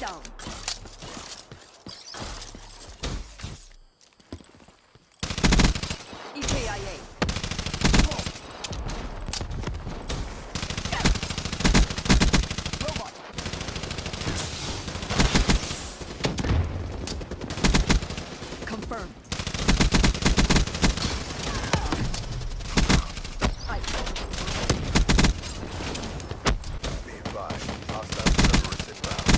down. EKIA. Robot. Confirmed. Be advised, hostile terrorists inbound.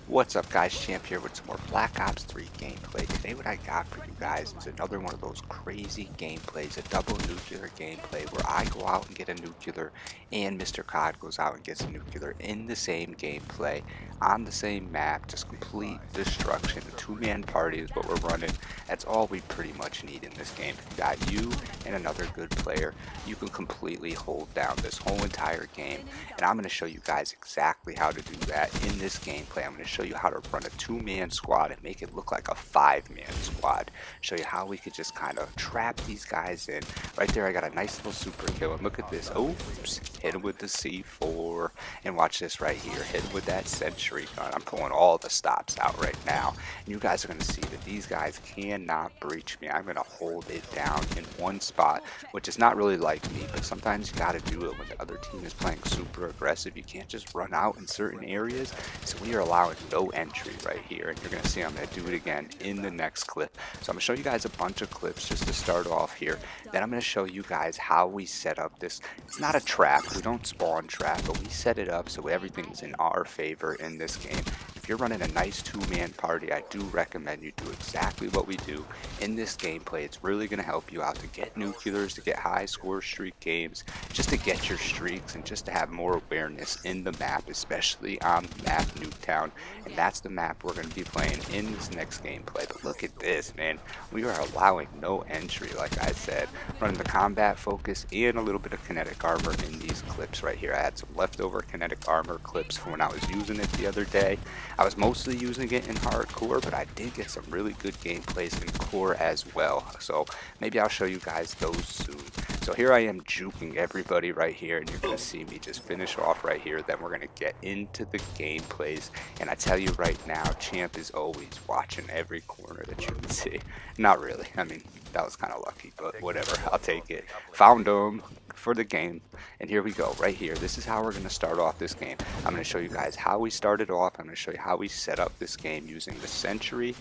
What's up guys, Champ here with some more Black Ops 3 gameplay. Today what I got for you guys is another one of those crazy gameplays, a double nuclear gameplay where I go out and get a nuclear and Mr. COD goes out and gets a nuclear in the same gameplay, on the same map, just complete destruction. A two-man party is what we're running. That's all we pretty much need in this game. If you got you and another good player, you can completely hold down this whole entire game. And I'm going to show you guys exactly how to do that in this gameplay. I'm going to show you how to run a two-man squad and make it look like a five-man squad. Show you how we could just kind of trap these guys in. Right there I got a nice little super kill, and look at this. Oops, hit him with the C4, and watch this right here, hit him with that sentry gun. I'm pulling all the stops out right now, and you guys are going to see that these guys cannot breach me. I'm going to hold it down in one spot, which is not really like me, but sometimes you got to do it when the other team is playing super aggressive. You can't just run out in certain areas, so we are allowing no entry right here, and you're going to see I'm going to do it again in the next clip. So I'm going to show you guys a bunch of clips just to start off here. Then I'm going to show you guys how we set up this. It's not a trap. We don't spawn trap, but we set it up so everything's in our favor in this game. If you're running a nice two-man party, I do recommend you do exactly what we do in this gameplay. It's really going to help you out to get nuclears, to get high score streak games, just to get your streaks, and just to have more awareness in the map, especially on the map Nuketown. And that's the map we're going to be playing in this next gameplay. But look at this, man. We are allowing no entry, like I said. Running the combat focus and a little bit of kinetic armor in these clips right here. I had some leftover kinetic armor clips from when I was using it the other day. I was mostly using it in hardcore, but I did get some really good gameplays in core as well. So maybe I'll show you guys those soon. So here I am juking everybody right here, and you're going to see me just finish off right here. Then we're going to get into the gameplays. And I tell you right now, Champ is always watching every corner that you can see. Not really. I mean, that was kind of lucky, but whatever. I'll take it. Found him for the game, and here we go right here. This is how we're going to start off this game. I'm going to show you guys how we started off. I'm going to show you how we set up this game using the sentry,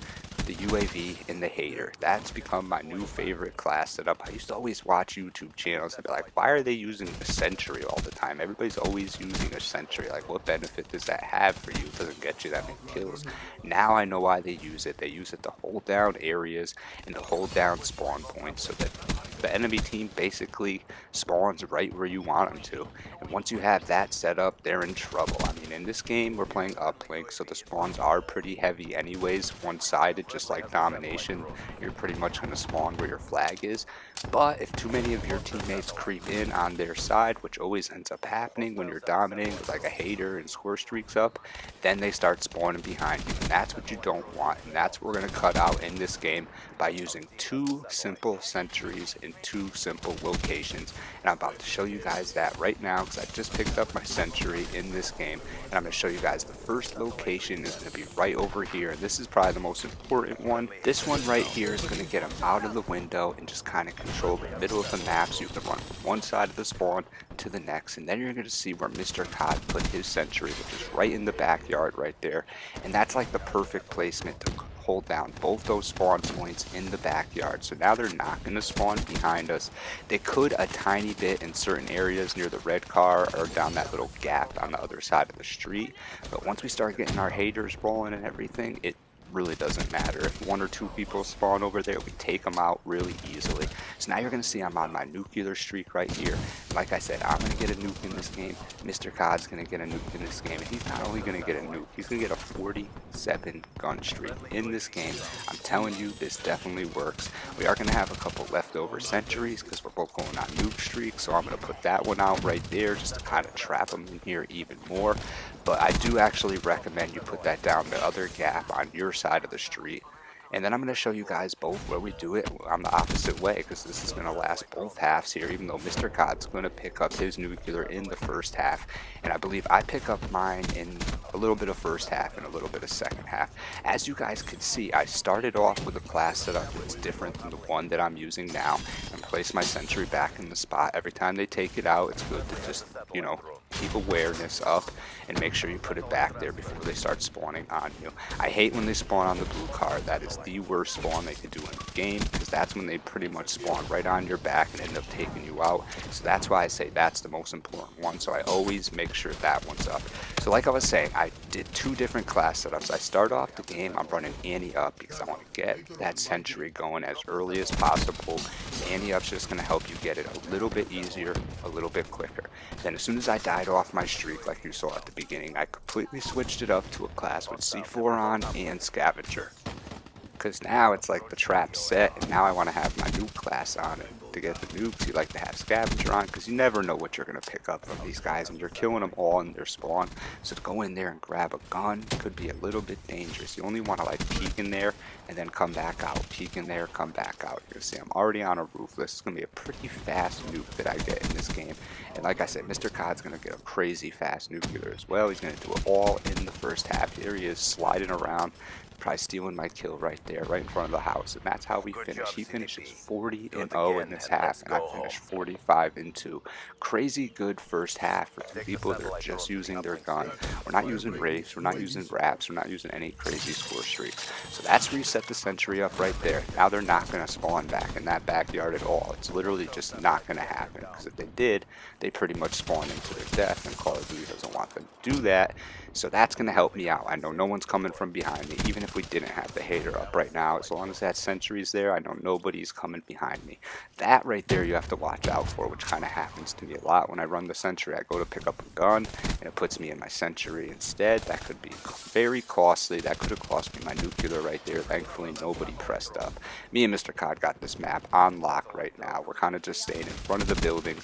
the UAV, and the hater. That's become my new favorite class setup. I used to always watch YouTube channels and be like, why are they using the sentry all the time? Everybody's always using a sentry. Like, what benefit does that have for you? It doesn't get you that many kills. Now I know why they use it. They use it to hold down areas and to hold down spawn points so that the enemy team basically spawns right where you want them to. And once you have that set up, they're in trouble. I mean, in this game, we're playing uplink, so the spawns are pretty heavy anyways, one-sided, just like domination. You're pretty much going to spawn where your flag is. But if too many of your teammates creep in on their side, which always ends up happening when you're dominating with like a hater and score streaks up, then they start spawning behind you. And that's what you don't want. And that's what we're going to cut out in this game by using two simple sentries in two simple locations. And I'm about to show you guys that right now because I just picked up my sentry in this game. And I'm going to show you guys the first location is going to be right over here. And this is probably the most important one. This one right here is going to get them out of the window and just kind of control the middle of the map, so you can run from one side of the spawn to the next. And then you're going to see where Mr. COD put his sentry, which is right in the backyard right there. And that's like the perfect placement to hold down both those spawn points in the backyard. So now they're not going to spawn behind us. They could a tiny bit in certain areas near the red car or down that little gap on the other side of the street. But once we start getting our haters rolling and everything, it really doesn't matter. If one or two people spawn over there, we take them out really easily. So now you're going to see I'm on my nuclear streak right here. Like I said, I'm going to get a nuke in this game. Mr. COD's going to get a nuke in this game. And he's not only going to get a nuke, he's going to get a 47 gun streak in this game. I'm telling you, this definitely works. We are going to have a couple leftover sentries because we're both going on nuke streaks. So I'm going to put that one out right there just to kind of trap them in here even more. But I do actually recommend you put that down the other gap on your side of the street And then I'm going to show you guys both where we do it on the opposite way, because this is going to last both halves here, even though Mr. Cod's going to pick up his nuclear in the first half. And I believe I pick up mine in a little bit of first half and a little bit of second half. As you guys could see, I started off with a class setup that's different than the one that I'm using now, and place my sentry back in the spot. Every time they take it out, it's good to just, you know, keep awareness up and make sure you put it back there before they start spawning on you. I hate when they spawn on the blue car. That is the worst spawn they could do in the game, because that's when they pretty much spawn right on your back and end up taking you out. So that's why I say that's the most important one. So I always make sure that one's up. So like I was saying, I did two different class setups. I start off the game, I'm running Annie up because I want to get that sentry going as early as possible. Annie up's just going to help you get it a little bit easier, a little bit quicker. Then as soon as I died off my streak, like you saw at the beginning, I completely switched it up to a class with C4 on and Scavenger. Because now it's like the trap's set, and now I want to have my nuke class on it. To get the nukes, you like to have Scavenger on, because you never know what you're going to pick up from these guys, and you're killing them all in their spawn. So to go in there and grab a gun could be a little bit dangerous. You only want to like peek in there and then come back out. Peek in there, come back out. You're going to see I'm already on a roof. This is going to be a pretty fast nuke that I get in this game. And like I said, Mr. Cod's going to get a crazy fast nuclear as well. He's going to do it all in the first half. Here he is sliding around. Probably stealing my kill right there, right in front of the house, and that's how we finish. He finishes 40-0 in this half, and I finished 45-2. Crazy good first half for two people that are just using their gun. We're not using rapes, we're not using wraps, we're not using any crazy score streaks. So that's where you set the sentry up right there. Now they're not going to spawn back in that backyard at all. It's literally just not going to happen, because if they did, they pretty much spawn into their death, and Call of Duty doesn't want them to do that. So that's going to help me out. I know no one's coming from behind me, even if we didn't have the hater up right now. As long as that sentry's there, I know nobody's coming behind me. That right there you have to watch out for, which kind of happens to me a lot when I run the sentry. I go to pick up a gun, and it puts me in my sentry instead. That could be very costly. That could have cost me my nuclear right there. Thankfully, nobody pressed up. Me and Mr. Cod got this map on lock right now. We're kind of just staying in front of the building,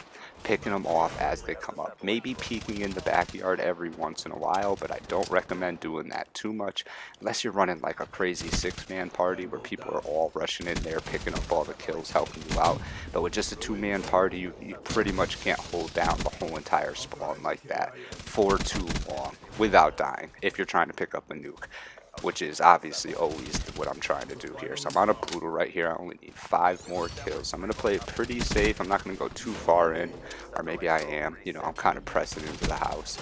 picking them off as they come up. Maybe peeking in the backyard every once in a while, but I don't recommend doing that too much unless you're running like a crazy six-man party where people are all rushing in there, picking up all the kills, helping you out. But with just a two-man party, you pretty much can't hold down the whole entire spawn like that for too long without dying if you're trying to pick up a nuke, which is obviously always what I'm trying to do here. So I'm on a brutal right here. I only need 5 more kills. So I'm going to play it pretty safe. I'm not going to go too far in, or maybe I am. You know, I'm kind of pressing into the house.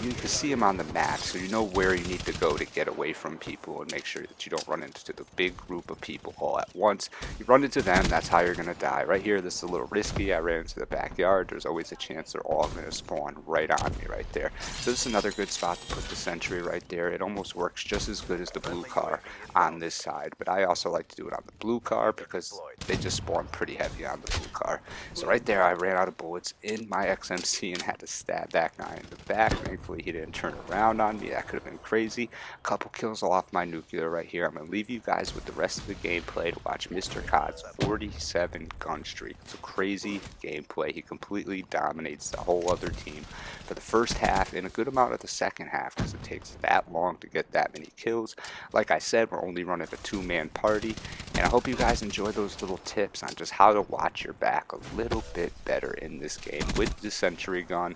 You can see him on the map, so you know where you need to go to get away from people and make sure that you don't run into the big group of people all at once. You run into them, that's how you're going to die. Right here, this is a little risky. I ran into the backyard. There's always a chance they're all going to spawn right on me right there. So this is another good spot to put the sentry right there. It almost works just as good as the blue car on this side, but I also like to do it on the blue car because they just spawn pretty heavy on the blue car. So right there, I ran out of bullets in my XMC and had to stab that guy in the back. Thankfully, he didn't turn around on me. That could have been crazy. A couple kills off my nuclear right here. I'm going to leave you guys with the rest of the gameplay to watch Mr. Cod's 47 gun streak. It's a crazy gameplay. He completely dominates the whole other team for the first half and a good amount of the second half because it takes that long to get that many kills. Like I said, we're only running a two-man party, and I hope you guys enjoy those little tips on just how to watch your back a little bit better in this game with the sentry gun.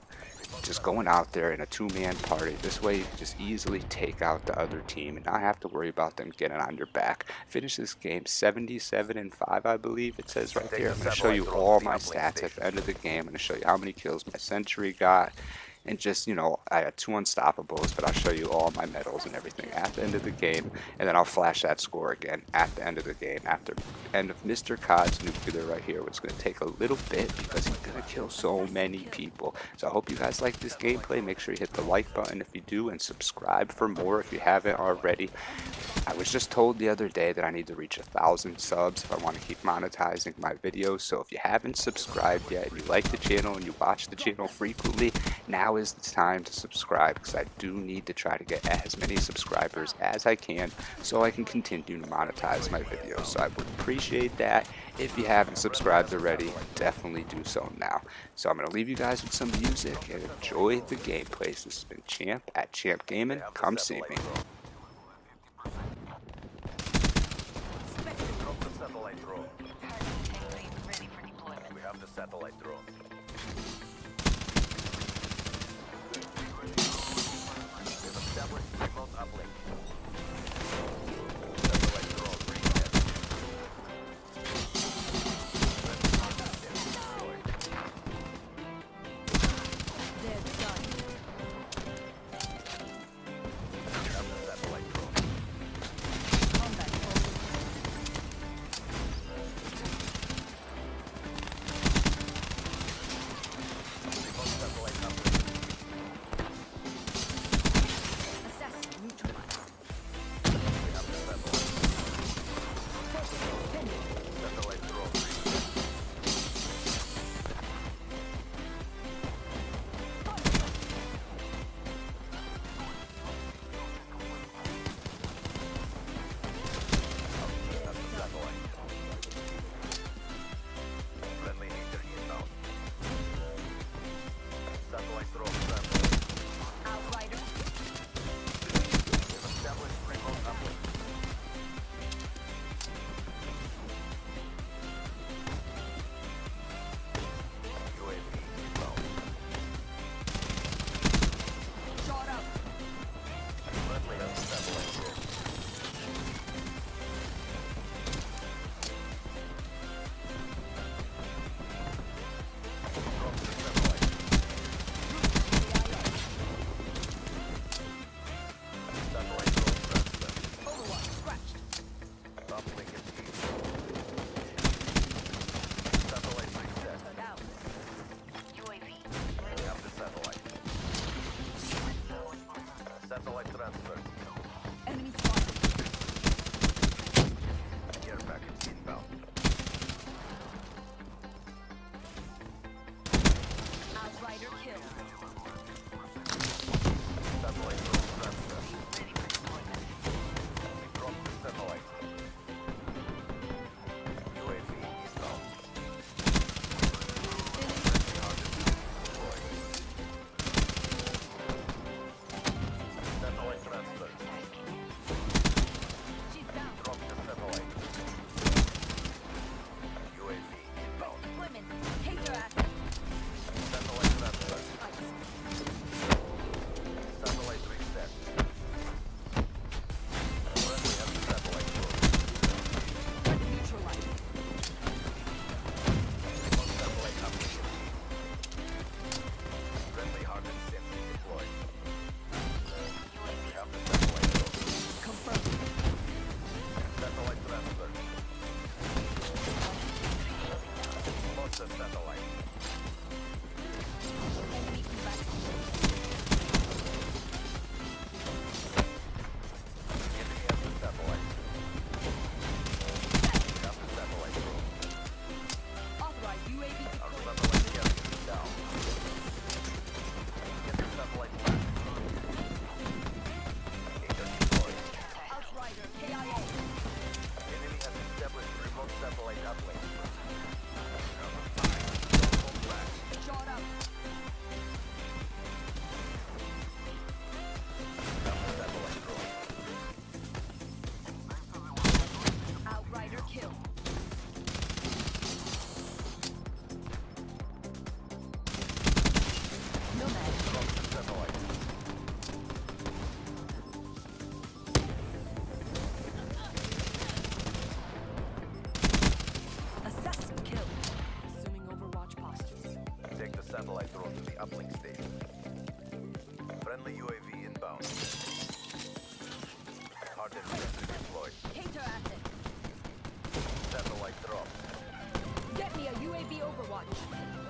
Just going out there in a two-man party. This way you can just easily take out the other team and not have to worry about them getting on your back. Finish this game 77-5, I believe it says right there. I'm going to show you all my stats at the end of the game. I'm going to show you how many kills my sentry got. And just, you know, I had 2 unstoppables, but I'll show you all my medals and everything at the end of the game. And then I'll flash that score again at the end of the game. After the end of Mr. Cod's nuclear right here, it's going to take a little bit because he's going to kill so many people. So I hope you guys like this gameplay. Make sure you hit the like button if you do, and subscribe for more if you haven't already. I was just told the other day that I need to reach 1,000 subs if I want to keep monetizing my videos. So if you haven't subscribed yet and you like the channel and you watch the channel frequently, now is the time to subscribe, because I do need to try to get as many subscribers as I can so I can continue to monetize my videos. So I would appreciate that. If you haven't subscribed already, definitely do so now. So I'm going to leave you guys with some music and enjoy the gameplays. This has been Champ at Champ Gaming. Come see me. satellite drone. We've established remote uplink. Satellite drone reset. Destroyed. They're done. Have the satellite drone. Combat forward. Remote satellite uplink. Assassin neutralized. We have the satellite. Focus suspended. Satellite drone reset. Have the satellite. Friendly hater inbound. Satellite drone transfer. Outrider. We've established remote uplink. UAV inbound. Shot up. Friendly has the satellite drone. Drop the satellite. Satellite drone transfer. Overwatch scratched. Uplink engaged. Satellite reset. Turned out. We have the satellite. Satellite transferred. Enemy spotted. Care package inbound. Outrider killed. Satellite drone transfer. We dropped the satellite. UAV inbound. Target deployed. Satellite transferred. She's down. Drop the satellite. UAV inbound. Women. Take their ass. Satellite transferred. Ice. Satellite reset. Friendly has the satellite drone. Neutralized. Remote satellite application. Friendly hardened sensor deployed. We have the satellite drone. Confirmed. Satellite transferred. Lost the satellite. Enemy combatant. Enemy has the satellite. We have the satellite drone. Authorized UAV Our deployed. satellite carrier is down. Get the satellite back. Hater deployed. Outrider KIA. Enemy has established remote satellite uplink. Hold back. Shot up. Have the satellite drone. Outrider killed. Nomad. Drop the satellite. Assassin killed. Assuming Overwatch posture. Take the satellite drone to the uplink station. Friendly UAV inbound. Hardened sensor deployed. Hater asset. Satellite dropped. Get me a UAV Overwatch.